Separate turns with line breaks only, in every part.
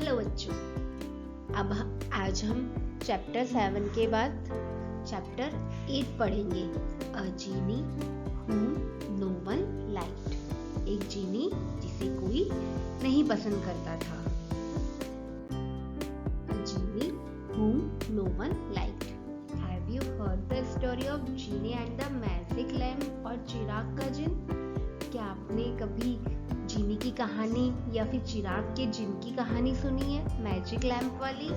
Hello बच्चों, अब आज हम चैप्टर 7 के बाद चैप्टर 8 पढ़ेंगे। अ जीनी whom no one liked, एक जीनी जिसे कोई नहीं पसंद करता था। A genie whom no one liked. Have you heard the story of genie and the magic lamp और चिराग का जिन? क्या आपने कभी जीनी की कहानी या फिर चिराग के जिन की कहानी सुनी है, मैजिक लैम्प वाली?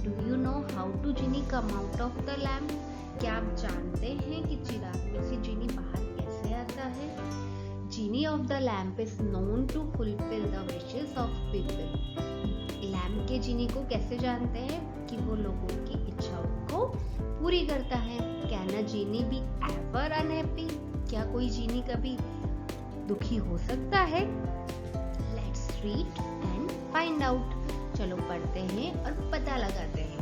Do you know how to genie come out of the lamp? क्या आप जानते हैं कि चिराग में से जीनी बाहर कैसे आता है? Genie of the lamp is known to fulfil the wishes of people. Lamp के जीनी को कैसे जानते हैं? कि वो लोगों की इच्छाओं को पूरी करता है। Can a genie be ever unhappy? क्या कोई जीनी कभी दुखी हो सकता है? Let's read and find out. चलो पढ़ते हैं और पता लगाते हैं।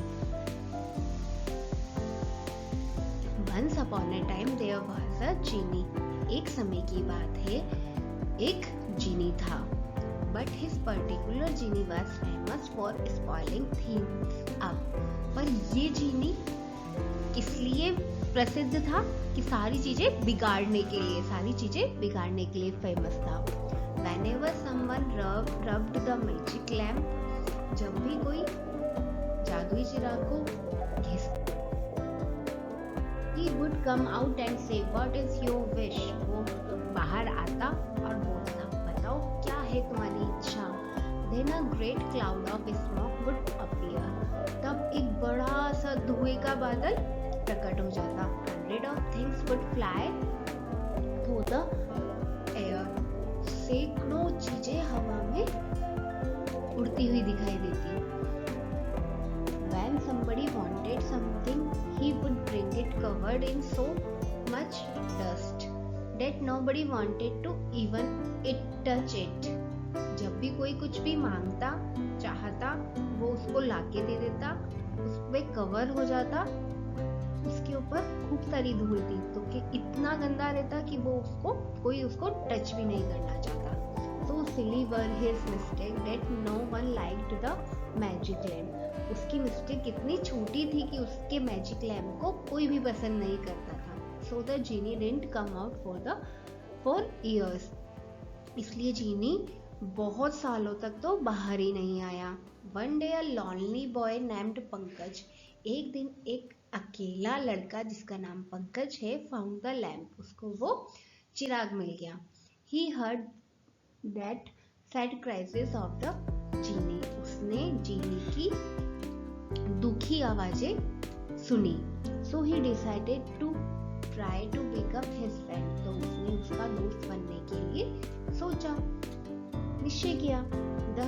Once upon a time there was a genie. एक समय की बात है, एक जीनी था। But his particular genie was famous for spoiling things up. पर ये जीनी किस लिए प्रसिद्ध था? कि सारी चीजें बिगाड़ने के लिए फेमस था। Whenever someone rubbed the magic lamp, जब भी कोई जादुई चिराग को घिसता, he would come out and say, "What is your wish?" वो बाहर आता और बोलता, बताओ क्या है तुम्हारी इच्छा? Then a great cloud of smoke would appear. तब एक बड़ा सा धुएं का बादल प्रकट हो जाता। Hundred of things would fly through the air. सैकड़ों चीजें हवा में उड़ती हुई दिखाई देती। When somebody wanted something, he would bring it covered in so much dust that nobody wanted to even touch it. जब भी कोई कुछ भी मांगता, चाहता, वो उसको लाके दे देता, उस पे कवर हो जाता, उसके ऊपर खूब सारी धूल थी, तो कि इतना गंदा रहता कि वो कोई उसको टच भी नहीं करना चाहता। So silly were his mistake that no one liked the magic lamp. उसकी मिस्टेक इतनी छोटी थी कि उसके मैजिक लैम्प को कोई भी पसंद नहीं करता था। So the genie didn't come out for years. इसलिए जीनी बहुत सालों तक तो बाहर ही नहीं आया। One day a lonely boy named Pankaj, एक दिन एक अकेला लड़का जिसका नाम पंकज है, found the lamp. उसको वो चिराग मिल गया। He heard that sad cries of the genie. उसने जीनी की दुखी आवाजें सुनी। So he decided to try to pick up his friend. तो उसने उसका दोस्त बनने के लिए सोचा, निश्चय किया। The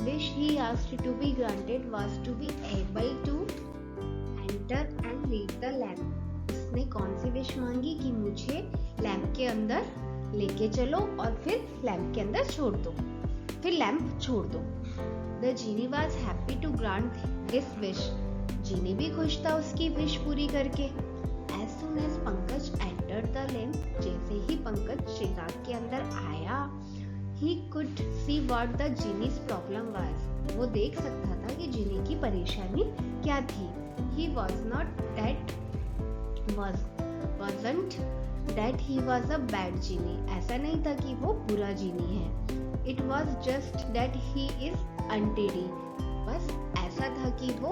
wish he asked to be granted was to be able to enter and read the lamp. उसने कौन सी विश मांगी? कि मुझे लैम्प के अंदर लेके चलो और फिर लैम्प के अंदर छोड़ दो, फिर लैम्प छोड़ दो। The genie was happy to grant his wish. जीनी भी खुश था उसकी विश पूरी करके। As soon as Pankaj entered the lamp, जैसे ही पंकज चिराग के अंदर आया, he could see what the genie's problem was. वो देख सकता था कि जीनी की परेशानी क्या थी। He wasn't that he was a bad genie. ऐसा नहीं था कि वो बुरा जीनी है। It was just that he is untidy. बस ऐसा था कि वो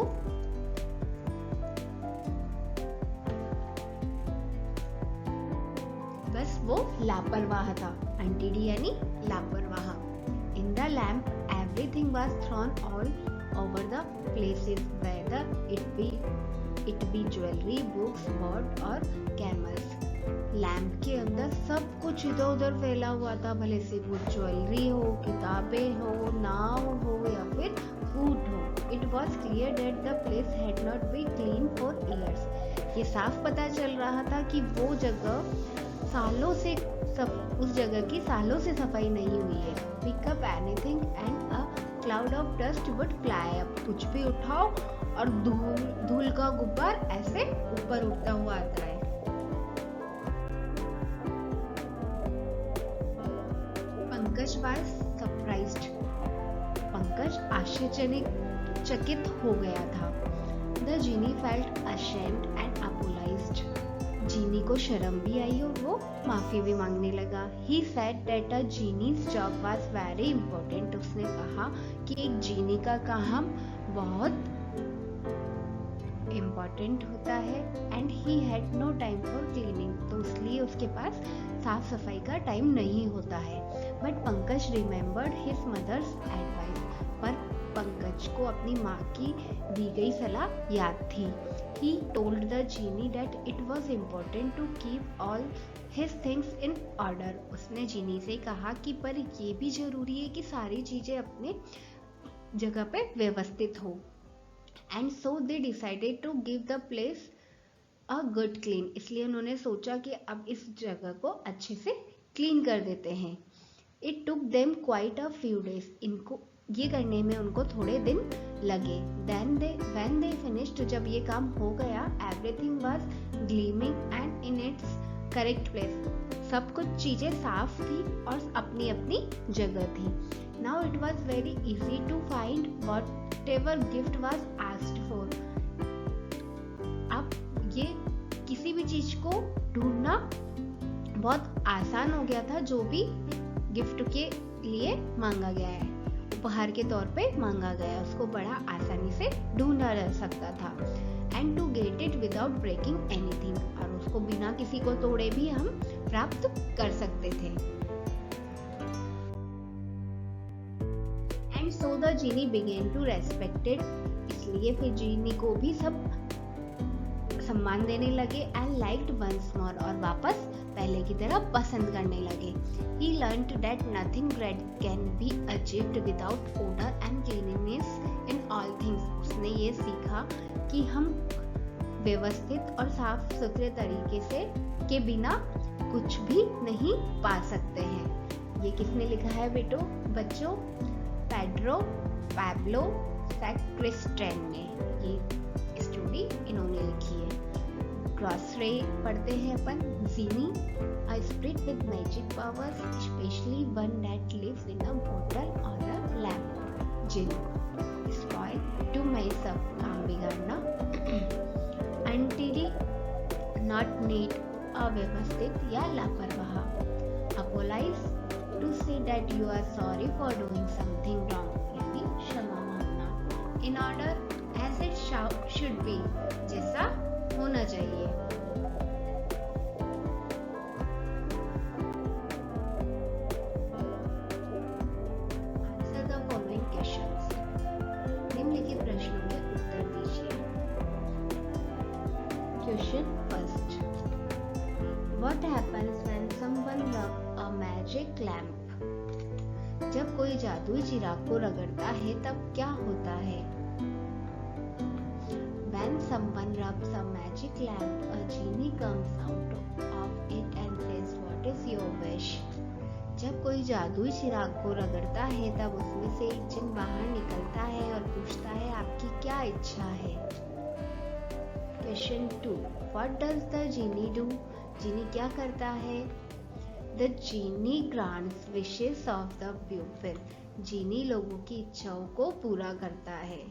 लापरवाह था। Untidy यानी लापरवाह। In the lamp, everything was thrown all over the places, whether it be jewelry, books, birds or camels. Lamp के अंदर सब कुछ इधर उधर फैला हुआ था, भले से वो ज्वेलरी हो, किताबें हो, नाव हो या फिर फूड हो। It was clear that the place had not been clean for years. ये साफ पता चल रहा था कि वो जगह उस जगह की सालों से सफाई नहीं हुई है। Pick up anything and a cloud of dust would fly up. कुछ भी उठाओ और धूल का गुब्बार ऐसे ऊपर उड़ता हुआ आता है। Pankaj was surprised. पंकज आश्चर्यचकित हो गया था। The genie felt ashamed and apologized. जीनी को शर्म भी आई और वो माफी भी मांगने लगा। He said that a genie's job was very important. उसने कहा कि एक जीनी का काम बहुत इम्पोर्टेंट होता है। And he had no time for cleaning, तो इसलिए उसके पास साफ सफाई का टाइम नहीं होता है। But Pankaj remembered his mother's advice, पर पंकज को अपनी माँ की दी गई सलाह याद थी। He told the genie that it was important to keep all his things in order. उसने जीनी से कहा कि पर ये भी जरूरी है कि सारी चीजें अपने जगह पे व्यवस्थित हो। And so they decided to give the place a good clean. इसलिए उन्होंने सोचा कि अब इस जगह को अच्छे से क्लीन कर देते हैं। It took them quite a few days. इनको ये करने में उनको थोड़े दिन लगे। When they finished, जब ये काम हो गया, everything was gleaming and in its correct place. सब कुछ चीजें साफ थी और अपनी अपनी जगह थी। Now it was very easy to find whatever gift was asked for. अब ये किसी भी चीज को ढूंढना बहुत आसान हो गया था, जो भी गिफ्ट के लिए मांगा गया है, उपहार के तौर पे मांगा गया, उसको बड़ा आसानी से ढूंढा जा सकता था। And to get it without breaking anything, और उसको बिना किसी को तोड़े भी हम प्राप्त कर सकते थे। And so the genie began to respected, इसलिए फिर जीनी को भी सब सम्मान देने लगे। एंड लाइक्ड वंस मोर, और वापस पहले की तरह पसंद करने लगे। He learned that nothing great can be achieved without order and cleanliness in all things. उसने ये सीखा कि हम व्यवस्थित और साफ सुथरे तरीके से के बिना कुछ भी नहीं पा सकते हैं। ये किसने लिखा है बच्चों? पेड्रो पैब्लो सैक्रिस्टन ने ये स्टोरी इन्होंने लिखी है। ग्रॉसरी पढ़ते हैं अपन। जीनी, a spirit with magic powers, especially one that lives in a bottle or a lamp. Jin, spoil, to mess up, काम बिगाड़ना। Untidy, not neat, अव्यवस्थित या लापरवाह। Apologize, to say that you are sorry for doing something wrong, यानी क्षमा मांगना। In order, as it should be, जैसा होना चाहिए। Answer the following questions. निम्नलिखित प्रश्नों के उत्तर दीजिए। Question first. What happens when someone rubs a magic lamp? जब कोई जादुई चिराग को रगड़ता है तब क्या होता है? When someone rubs a magic lamp, a genie comes out of it and says, "What is your wish?" जब कोई जादुई चिराग को रगड़ता है तब उसमें से एक जिन बाहर निकलता है और पूछता है, आपकी क्या इच्छा है? Question 2. What does the genie do? जीनी क्या करता है? The genie grants wishes of the pupil. जीनी लोगों की इच्छाओं को पूरा करता है।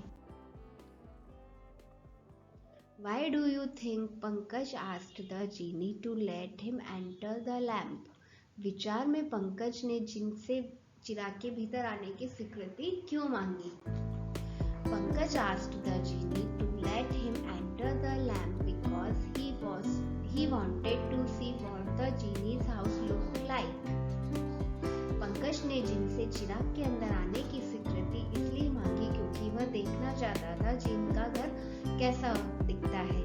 Why do you think Pankaj asked the genie to let him enter the lamp? विचार में पंकज ने जिनसे चिराग के भीतर आने की स्वीकृति क्यों मांगी? Pankaj asked the genie to let him enter the lamp because he wanted to see what the genie's house looked like. Pankaj ने जिनसे चिराग के अंदर आने की स्वीकृति इसलिए मांगी क्योंकि वह देखना चाहता था जिन का घर कैसा दिखता है।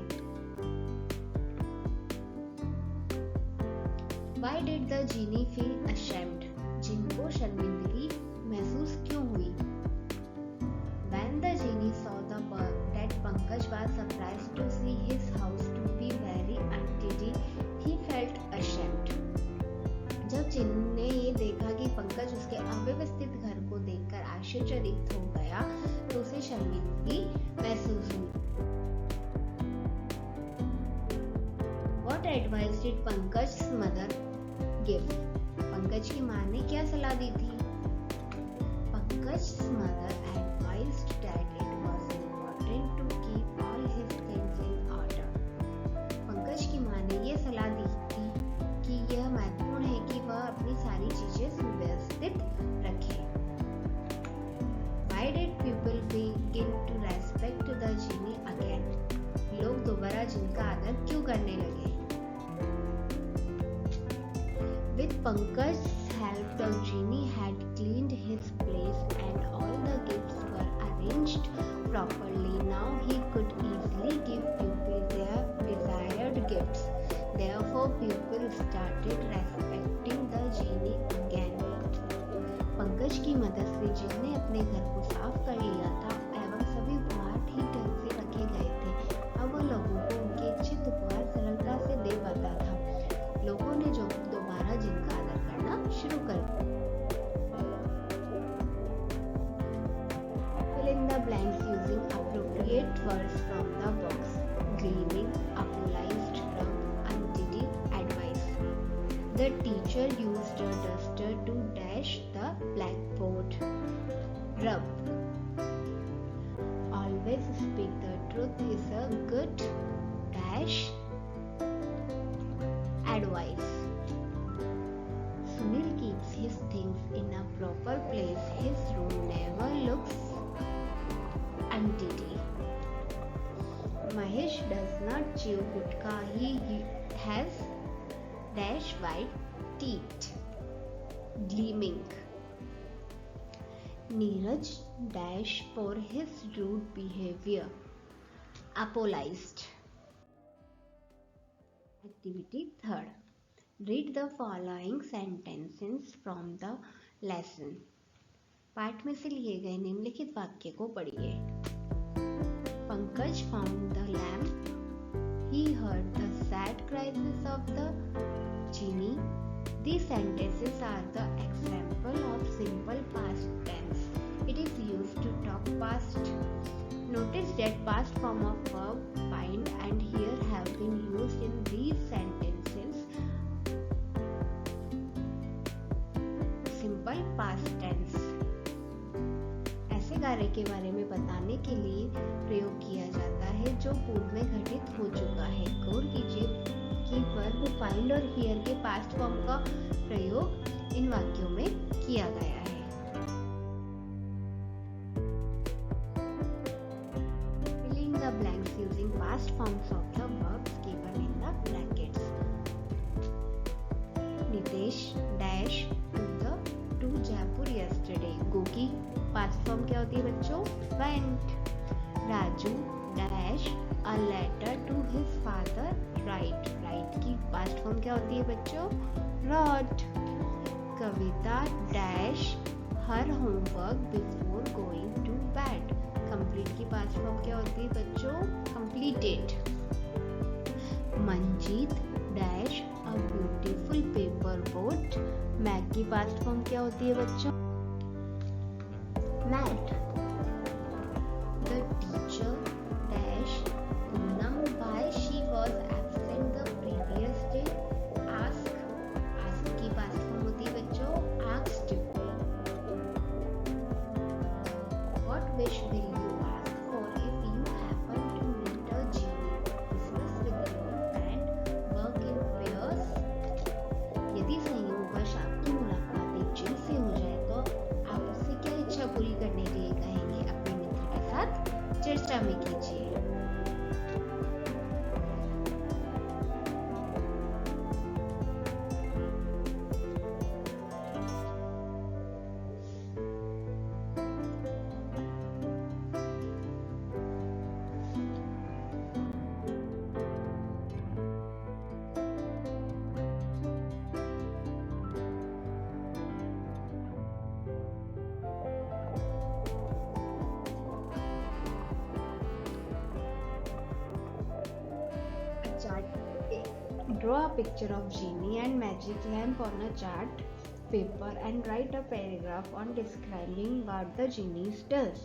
Why did the genie feel ashamed? जिन को शर्मिंदगी महसूस क्यों हुई? When the genie saw that Pankaj was surprised to see his house to be very untidy, he felt ashamed. जब जिन ने ये देखा कि पंकज उसके अव्यवस्थित घर को देखकर आश्चर्यचकित हो गया तो उसे शर्मिंदगी महसूस हुई। What advice did Pankaj's mother give? Pankaj की माँ ने क्या सलाह दी थी? Pankaj's mother advised that it was important to keep all his things in order. Pankaj की माँ ने ये सलाह दी थी कि यह महत्वपूर्ण है कि वह अपनी सारी चीजें सुव्यवस्थित रखे. Why did people begin to respect the genie again? लोग दोबारा जिन का आदर क्यों करने लगे? With Pankaj's help, the genie had cleaned his place and all the gifts were arranged properly. Now he could easily give people their desired gifts. Therefore, people started respecting the genie again. Pankaj की मदद से जिन ने अपने घर को साफ कर लिया था एवं सभी उपहार ठीक ढंग से रखे गए थे. अब वो लोगों को उनके इच्छित उपहार सरलता से दे पाता था. लोगों ने जो दोबारा जिनका आदर करना शुरू कर दिया. Fill in the blanks using appropriate words from the box. Gleaming, apologized, rub, untidy, advice. The teacher used a duster to dash the blackboard. Rub. Always speak the truth is a good dash advice. Sunil keeps his things in a proper place. His room never looks untidy. Mahesh does not chew gutka. He has dash white teeth. Gleaming. Neeraj dash for his rude behavior. Apologized. Activity 3rd. Read the following sentences from the lesson. पाठ में से लिए गए निम्नलिखित वाक्य को पढ़िए. Pankaj found the lamp. He heard the sad cries of the genie. These sentences are the example of simple past tense. It is used to talk past. Notice that past form of verb find and here have been used in these sentences. Simple past tense. ऐसे कार्य के बारे में बताने के लिए प्रयोग किया जाता है जो पूर्व में घटित हो चुका है. गौर कीजिए कि वर्ब फाइंड और हियर के पास्ट फॉर्म का प्रयोग इन वाक्यों में किया गया है. Filling the blanks using past forms of the verbs given in the brackets. Nitesh dash to Jaipur yesterday. Go की पास्ट फॉर्म क्या होती है बच्चों? Went. Raju dash a letter to his father. Write. Write की past form क्या होती है बच्चों? Wrote. Kavita dash her homework before going to bed. Complete की पास्ट फॉर्म क्या होती है बच्चों? Completed. Manjeet dash a beautiful paper boat. Make की पास्ट फॉर्म क्या होती है बच्चों? Mad. The teacher dash Poonam why she was absent the previous day. Ask. Ask की past form होती है बच्चों? Asked. What wish will you ask for if you happen to meet a genie? Discuss with your friend. Work in pairs. यदि संयोगवश आपकी मुलाकात एक जिन से हो जाए तो आप उससे क्या इच्छा पूरी करने के लिए कहेंगे? अपने मित्र के साथ चर्चा में कीजिए. Draw a picture of genie and magic lamp on a chart paper and write a paragraph on describing what the genie does.